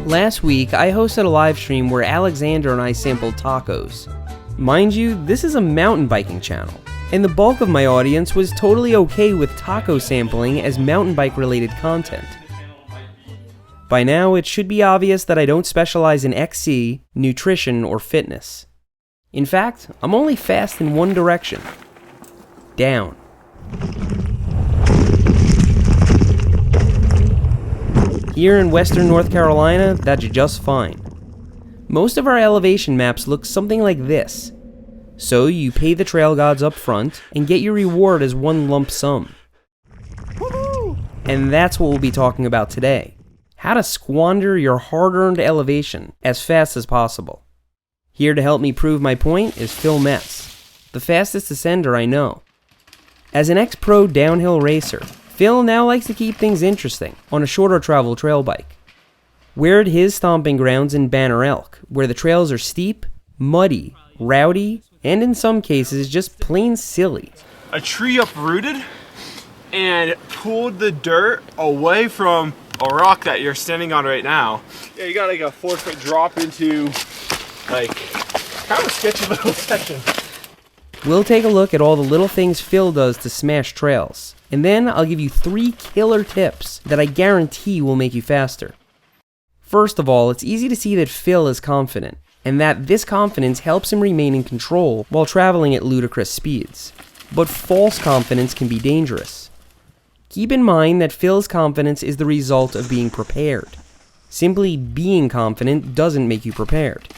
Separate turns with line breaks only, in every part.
Last week, I hosted a live stream where Alexander and I sampled tacos. Mind you, this is a mountain biking channel, and the bulk of my audience was totally okay with taco sampling as mountain bike related content. By now, it should be obvious that I don't specialize in XC, nutrition, or fitness. In fact, I'm only fast in one direction. Down. Here in western North Carolina, that's just fine. Most of our elevation maps look something like this. So you pay the trail gods up front and get your reward as one lump sum. Woo-hoo! And that's what we'll be talking about today. How to squander your hard-earned elevation as fast as possible. Here to help me prove my point is Phil Metz, the fastest ascender I know. As an ex-pro downhill racer, Phil now likes to keep things interesting on a shorter travel trail bike. We're at his stomping grounds in Banner Elk, where the trails are steep, muddy, rowdy, and in some cases just plain silly.
A tree uprooted and pulled the dirt away from a rock that you're standing on right now. Yeah, you got like a 4-foot drop into like kind of a sketchy little section.
We'll take a look at all the little things Phil does to smash trails, and then I'll give you 3 killer tips that I guarantee will make you faster. First of all, it's easy to see that Phil is confident, and that this confidence helps him remain in control while traveling at ludicrous speeds. But false confidence can be dangerous. Keep in mind that Phil's confidence is the result of being prepared. Simply being confident doesn't make you prepared.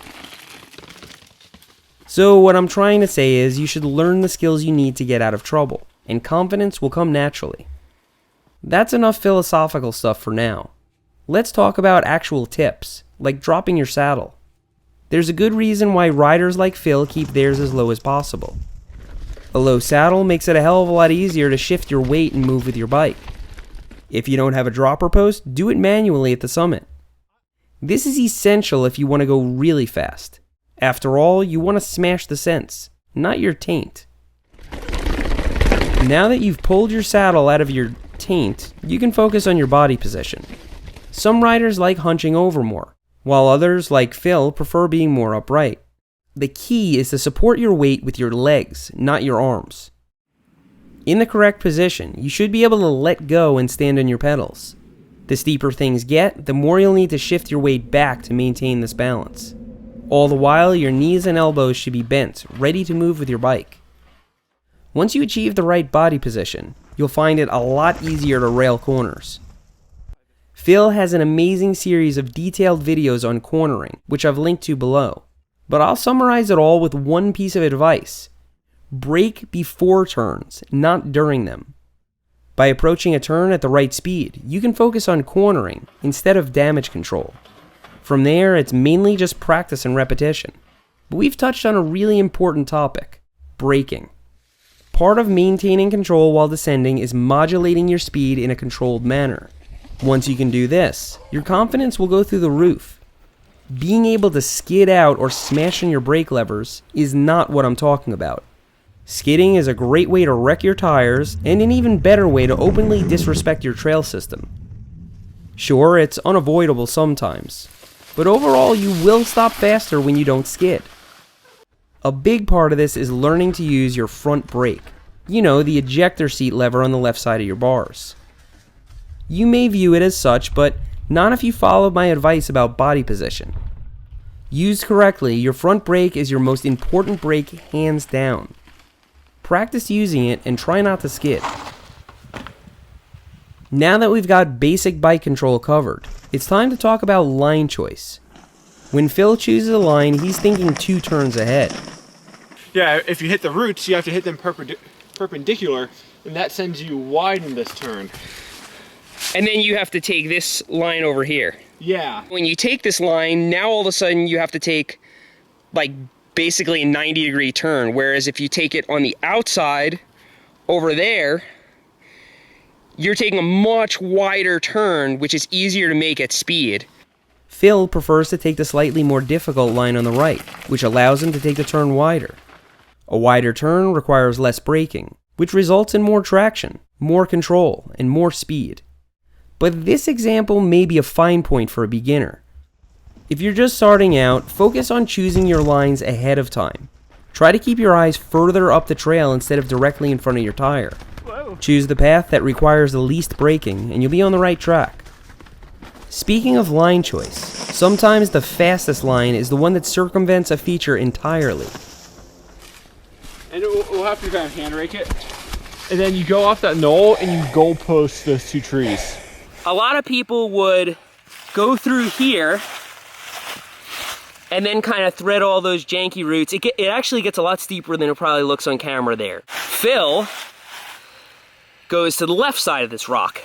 So what I'm trying to say is you should learn the skills you need to get out of trouble, and confidence will come naturally. That's enough philosophical stuff for now. Let's talk about actual tips, like dropping your saddle. There's a good reason why riders like Phil keep theirs as low as possible. A low saddle makes it a hell of a lot easier to shift your weight and move with your bike. If you don't have a dropper post, do it manually at the summit. This is essential if you want to go really fast. After all, you want to smash the scents, not your taint. Now that you've pulled your saddle out of your taint, you can focus on your body position. Some riders like hunching over more, while others, like Phil, prefer being more upright. The key is to support your weight with your legs, not your arms. In the correct position, you should be able to let go and stand on your pedals. The steeper things get, the more you'll need to shift your weight back to maintain this balance. All the while, your knees and elbows should be bent, ready to move with your bike. Once you achieve the right body position, you'll find it a lot easier to rail corners. Phil has an amazing series of detailed videos on cornering, which I've linked to below. But I'll summarize it all with one piece of advice. Brake before turns, not during them. By approaching a turn at the right speed, you can focus on cornering instead of damage control. From there, it's mainly just practice and repetition. But we've touched on a really important topic, braking. Part of maintaining control while descending is modulating your speed in a controlled manner. Once you can do this, your confidence will go through the roof. Being able to skid out or smash on your brake levers is not what I'm talking about. Skidding is a great way to wreck your tires and an even better way to openly disrespect your trail system. Sure, it's unavoidable sometimes, but overall you will stop faster when you don't skid. A big part of this is learning to use your front brake. You know, the ejector seat lever on the left side of your bars. You may view it as such, but not if you follow my advice about body position. Used correctly, your front brake is your most important brake hands down. Practice using it and try not to skid. Now that we've got basic bike control covered, it's time to talk about line choice. When Phil chooses a line, he's thinking 2 turns ahead.
Yeah, if you hit the roots, you have to hit them perpendicular, and that sends you wide in this turn.
And then you have to take this line over here.
Yeah.
When you take this line, now all of a sudden you have to take like basically a 90-degree turn, whereas if you take it on the outside over there, you're taking a much wider turn, which is easier to make at speed. Phil prefers to take the slightly more difficult line on the right, which allows him to take the turn wider. A wider turn requires less braking, which results in more traction, more control, and more speed. But this example may be a fine point for a beginner. If you're just starting out, focus on choosing your lines ahead of time. Try to keep your eyes further up the trail instead of directly in front of your tire.
Whoa.
Choose the path that requires the least braking, and you'll be on the right track. Speaking of line choice, sometimes the fastest line is the one that circumvents a feature entirely.
And we'll have to kind of hand rake it. And then you go off that knoll and you goalpost those two trees.
A lot of people would go through here and then kind of thread all those janky roots. It actually gets a lot steeper than it probably looks on camera there. Phil goes to the left side of this rock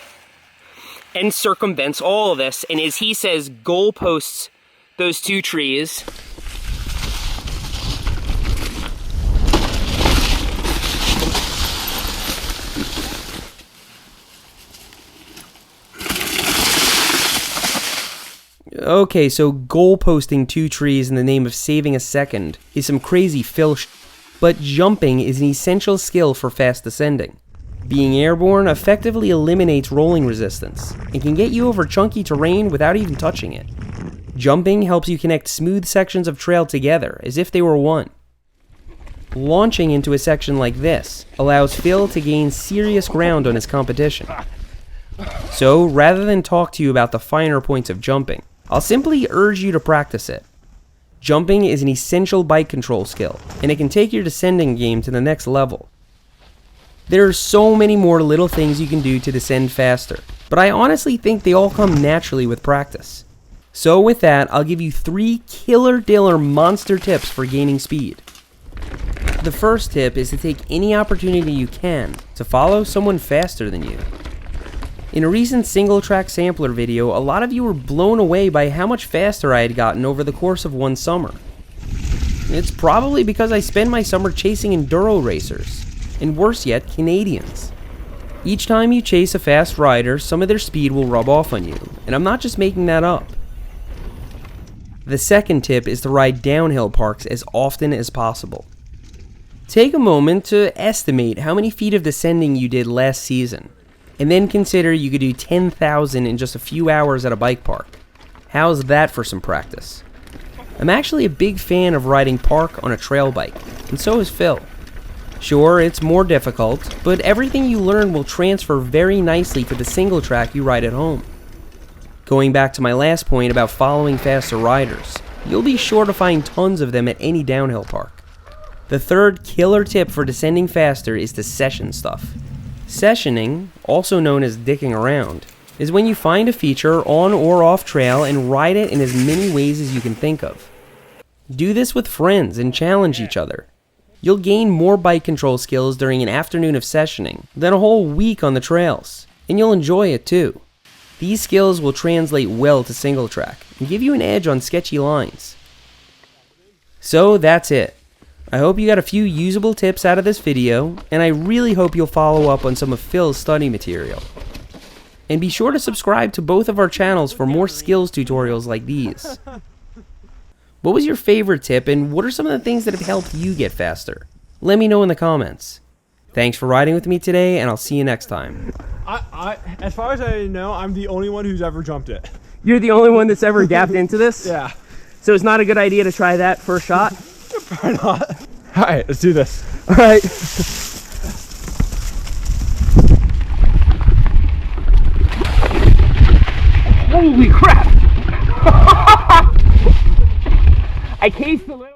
and circumvents all of this, and as he says, goalposts those two trees. Okay, so goalposting two trees in the name of saving a second is some crazy Phil but jumping is an essential skill for fast ascending. Being airborne effectively eliminates rolling resistance and can get you over chunky terrain without even touching it. Jumping helps you connect smooth sections of trail together as if they were one. Launching into a section like this allows Phil to gain serious ground on his competition. So, rather than talk to you about the finer points of jumping, I'll simply urge you to practice it. Jumping is an essential bike control skill, and it can take your descending game to the next level. There are so many more little things you can do to descend faster, but I honestly think they all come naturally with practice. So with that, I'll give you 3 killer diller monster tips for gaining speed. The first tip is to take any opportunity you can to follow someone faster than you. In a recent single track sampler video, a lot of you were blown away by how much faster I had gotten over the course of one summer. It's probably because I spend my summer chasing enduro racers, and worse yet, Canadians. Each time you chase a fast rider, some of their speed will rub off on you, and I'm not just making that up. The second tip is to ride downhill parks as often as possible. Take a moment to estimate how many feet of descending you did last season, and then consider you could do 10,000 in just a few hours at a bike park. How's that for some practice? I'm actually a big fan of riding park on a trail bike, and so is Phil. Sure, it's more difficult, but everything you learn will transfer very nicely to the single track you ride at home. Going back to my last point about following faster riders, you'll be sure to find tons of them at any downhill park. The third killer tip for descending faster is to session stuff. Sessioning, also known as dicking around, is when you find a feature on or off trail and ride it in as many ways as you can think of. Do this with friends and challenge each other. You'll gain more bike control skills during an afternoon of sessioning than a whole week on the trails, and you'll enjoy it too. These skills will translate well to single track and give you an edge on sketchy lines. So that's it. I hope you got a few usable tips out of this video, and I really hope you'll follow up on some of Phil's study material. And be sure to subscribe to both of our channels for more skills tutorials like these. What was your favorite tip, and what are some of the things that have helped you get faster? Let me know in the comments. Thanks for riding with me today, and I'll see you next time.
As far as I know, I'm the only one who's ever jumped it.
You're the only one that's ever gapped into this?
Yeah.
So it's not a good idea to try that first shot?
Probably not. All right, let's do this.
All right. Holy crap! I cased the little